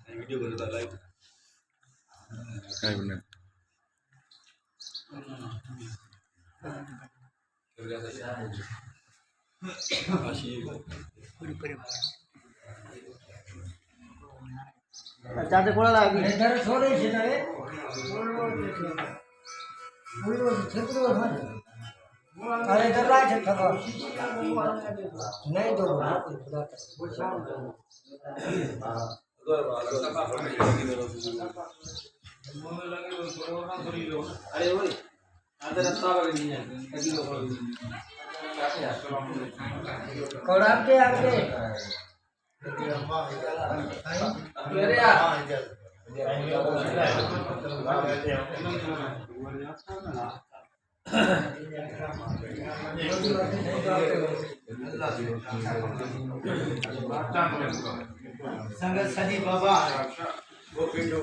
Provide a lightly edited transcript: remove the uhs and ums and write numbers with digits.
video बनता live काय बनणार चाचा कोणाला आगी घर छोड़े छे ना रे पूरो छेत्रो अरे दरला छे थको नहीं तो अरे ओए आधा रास्ता वगैरह नहीं है कभी लोग कौड़ाम के आगे अरे यार संगत सदी बाबा वो पिंडो